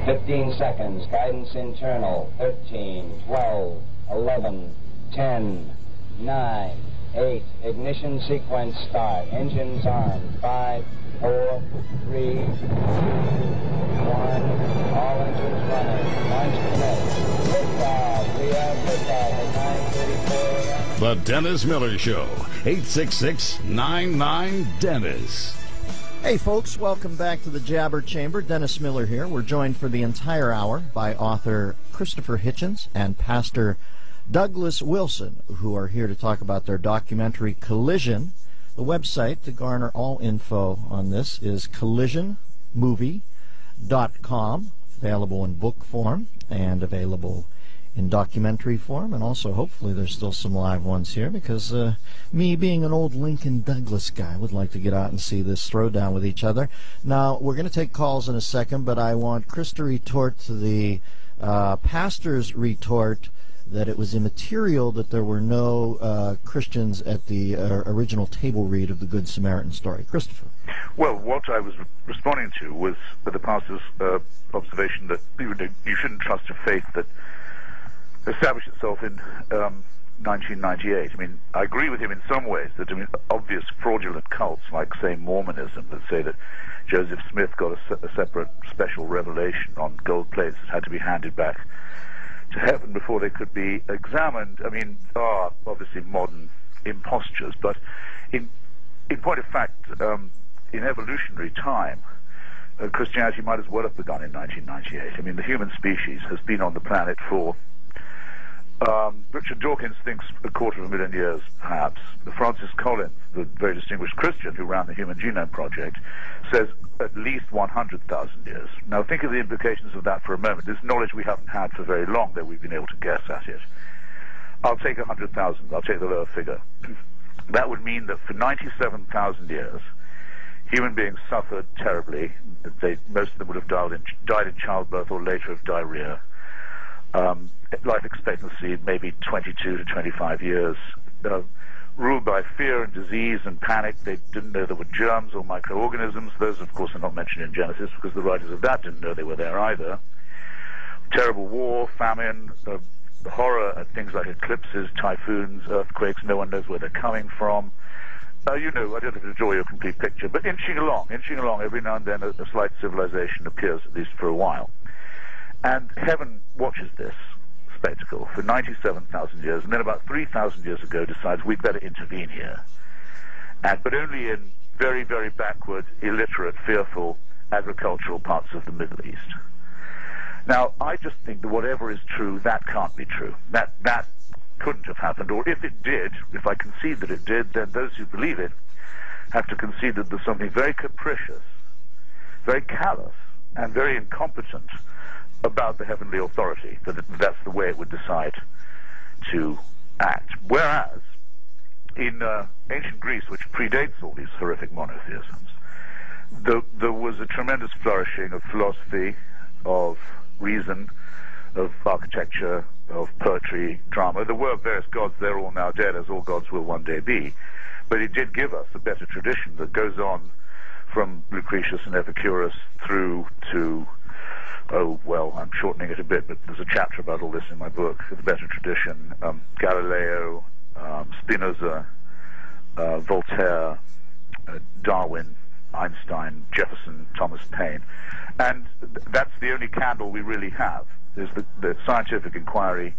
15 seconds. Guidance internal. 13, 12, 11, 10, 9, 8. Ignition sequence start. Engines on. 5, 4, 3, 2, 1. All engines running. Launch commit. Liftoff. We have liftoff at 9:34 a.m. The Dennis Miller Show. 866-99-DENNIS. Hey folks, welcome back to the Jabber Chamber. Dennis Miller here. We're joined for the entire hour by author Christopher Hitchens and Pastor Douglas Wilson, who are here to talk about their documentary Collision. The website to garner all info on this is collisionmovie.com, available in book form and available in documentary form, and also hopefully there's still some live ones here, because me being an old Lincoln Douglas guy would like to get out and see this throwdown with each other. Now, we're going to take calls in a second, but I want Chris to retort to the pastor's retort that it was immaterial that there were no Christians at the original table read of the Good Samaritan story. Christopher. Well, what I was responding to was the pastor's observation that you shouldn't trust a faith that established itself in 1998. I mean, I agree with him in some ways that obvious fraudulent cults, like, say, Mormonism, that say that Joseph Smith got a separate special revelation on gold plates that had to be handed back to heaven before they could be examined, I mean, are obviously modern impostures. But in point of fact, in evolutionary time, Christianity might as well have begun in 1998. I mean, the human species has been on the planet for Richard Dawkins thinks 250,000 years, perhaps. Francis Collins, the very distinguished Christian who ran the Human Genome Project, says at least 100,000 years. Now think of the implications of that for a moment. This knowledge we haven't had for very long, though we've been able to guess at it. I'll take 100,000. I'll take the lower figure. That would mean that for 97,000 years, human beings suffered terribly. Most of them would have died in childbirth or later of diarrhea. Life expectancy maybe 22 to 25 years, ruled by fear and disease and panic. They didn't know there were germs or microorganisms. Those, of course, are not mentioned in Genesis because the writers of that didn't know they were there either. Terrible war, famine, the horror at things like eclipses, typhoons, earthquakes. No one knows where they're coming from. I don't have to draw you a complete picture, but inching along, every now and then a slight civilization appears, at least for a while. And heaven watches this spectacle for 97,000 years, and then about 3,000 years ago decides we'd better intervene here. But only in very, very backward, illiterate, fearful agricultural parts of the Middle East. Now, I just think that whatever is true, that can't be true. That couldn't have happened, or if it did, if I concede that it did, then those who believe it have to concede that there's something very capricious, very callous, and very incompetent about the heavenly authority, that's the way it would decide to act. Whereas, in ancient Greece, which predates all these horrific monotheisms, there was a tremendous flourishing of philosophy, of reason, of architecture, of poetry, drama. There were various gods, they're all now dead, as all gods will one day be, but it did give us a better tradition that goes on from Lucretius and Epicurus through to I'm shortening it a bit, but there's a chapter about all this in my book, The Better Tradition. Galileo, Spinoza, Voltaire, Darwin, Einstein, Jefferson, Thomas Paine. And that's the only candle we really have, is the scientific inquiry,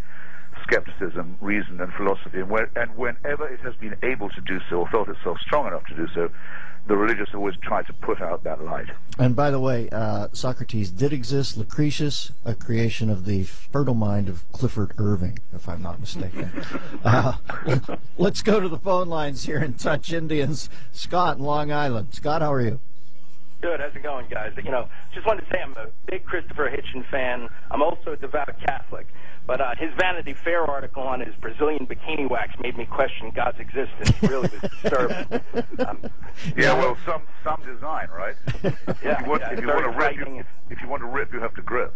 skepticism, reason, and philosophy. And whenever it has been able to do so, or felt itself strong enough to do so, the religious always try to put out that light. And by the way, Socrates did exist. Lucretius, a creation of the fertile mind of Clifford Irving, if I'm not mistaken. Let's go to the phone lines here and touch Indians. Scott in Long Island. Scott, how are you? Good. How's it going, guys? Just wanted to say I'm a big Christopher Hitchens fan. I'm also a devout Catholic. But his Vanity Fair article on his Brazilian bikini wax made me question God's existence. It really was disturbing. Well, some design, right? Yeah, if you want to rip, you have to grip.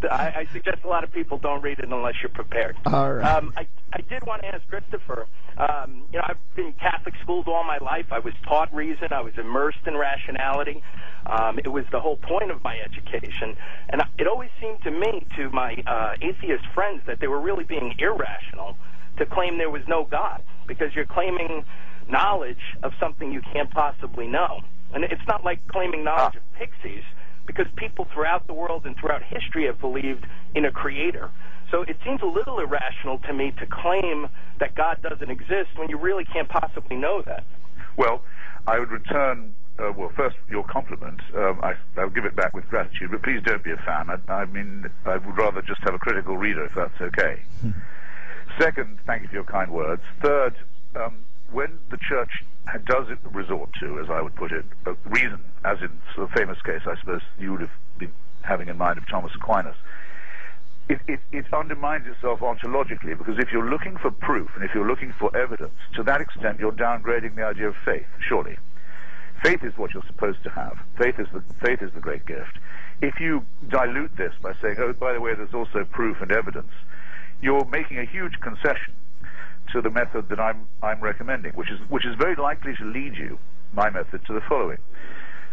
I suggest a lot of people don't read it unless you're prepared. All right. I did want to ask Christopher, I've been Catholic schooled all my life. I was taught reason. I was immersed in rationality. It was the whole point of my education. And it always seemed to me, to my atheist friends, that they were really being irrational to claim there was no God, because you're claiming knowledge of something you can't possibly know. And it's not like claiming knowledge of pixies, because people throughout the world and throughout history have believed in a creator. So it seems a little irrational to me to claim that God doesn't exist when you really can't possibly know that. Well, I would return, first, your compliment. I'll give it back with gratitude, but please don't be a fan. I would rather just have a critical reader, if that's okay. Second, thank you for your kind words. Third, when the church does resort to, as I would put it, reason, as in the famous case I suppose you would have been having in mind of Thomas Aquinas, it undermines itself ontologically, because if you're looking for proof and if you're looking for evidence, to that extent you're downgrading the idea of faith, surely. Faith is what you're supposed to have. Faith is the great gift. If you dilute this by saying, oh, by the way, there's also proof and evidence, you're making a huge concession to the method that I'm recommending, which is very likely to lead you, my method, to the following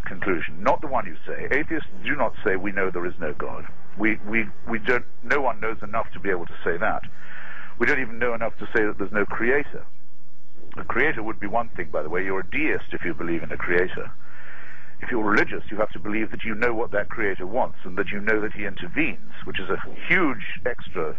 conclusion. Not the one you say. Atheists do not say we know there is no God. We don't. No one knows enough to be able to say that. We don't even know enough to say that there's no creator. A creator would be one thing, by the way. You're a deist if you believe in a creator. If you're religious, you have to believe that you know what that creator wants and that you know that he intervenes, which is a huge extra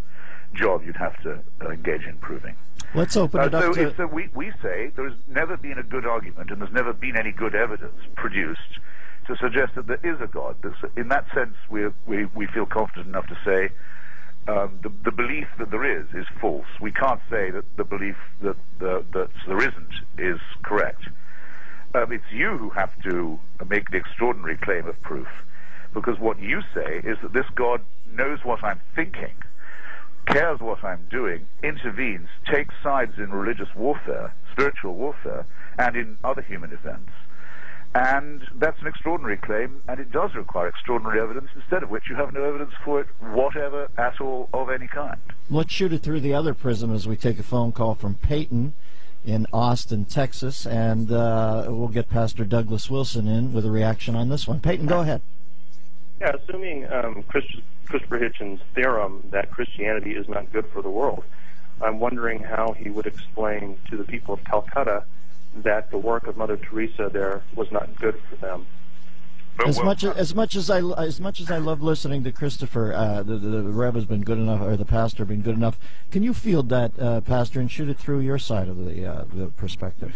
job you'd have to engage in proving. Let's open it up to... So we say there's never been a good argument and there's never been any good evidence produced to suggest that there is a God. In that sense, we feel confident enough to say the belief that there is false. We can't say that the belief that there isn't is correct. It's you who have to make the extraordinary claim of proof, because what you say is that this God knows what I'm thinking, cares what I'm doing, intervenes, takes sides in religious warfare, spiritual warfare, and in other human events. And that's an extraordinary claim, and it does require extraordinary evidence, instead of which you have no evidence for it whatever at all of any kind. Let's shoot it through the other prism as we take a phone call from Peyton in Austin, Texas, and we'll get Pastor Douglas Wilson in with a reaction on this one. Peyton, go ahead. Yeah, assuming Christopher Hitchens' theorem that Christianity is not good for the world, I'm wondering how he would explain to the people of Calcutta that the work of Mother Teresa there was not good for them. As much as I love listening to Christopher, the Rev has been good enough, or the pastor been good enough. Can you field that, Pastor, and shoot it through your side of the perspective?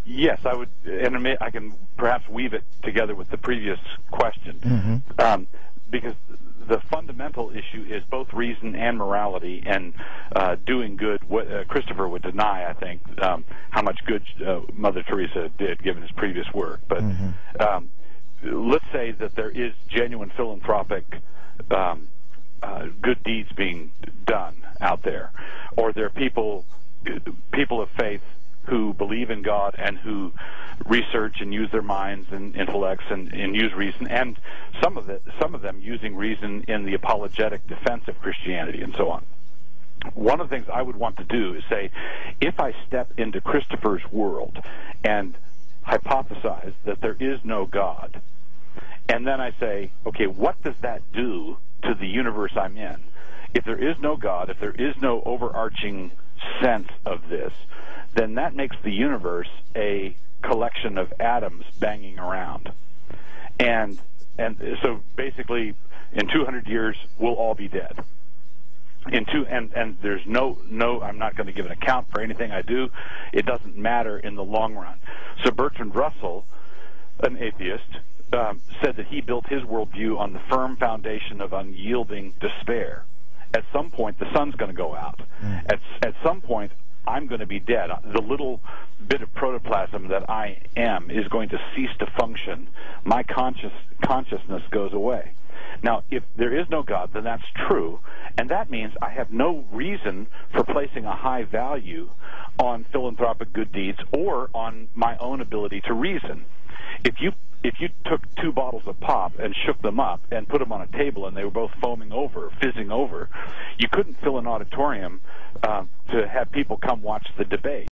Yes, I would, and I can perhaps weave it together with the previous question, because the fundamental issue is both reason and morality, and doing good. What Christopher would deny, I think, how much good Mother Teresa did, given his previous work. But let's say that there is genuine philanthropic good deeds being done out there, or there are people of faith who believe in God and who research and use their minds and intellects and use reason, and some of them using reason in the apologetic defense of Christianity and so on. One of the things I would want to do is say, if I step into Christopher's world and hypothesize that there is no God, and then I say, okay, what does that do to the universe I'm in? If there is no God, if there is no overarching sense of this, then that makes the universe a collection of atoms banging around. And so basically, in 200 years, we'll all be dead. And there's no, I'm not going to give an account for anything I do. It doesn't matter in the long run. So Bertrand Russell, an atheist, said that he built his worldview on the firm foundation of unyielding despair. At some point, the sun's going to go out. At some point, I'm going to be dead. The little bit of protoplasm that I am is going to cease to function. My consciousness goes away. Now, if there is no God, then that's true, and that means I have no reason for placing a high value on philanthropic good deeds or on my own ability to reason. If you took 2 bottles of pop and shook them up and put them on a table and they were both foaming over, fizzing over, you couldn't fill an auditorium to have people come watch the debate.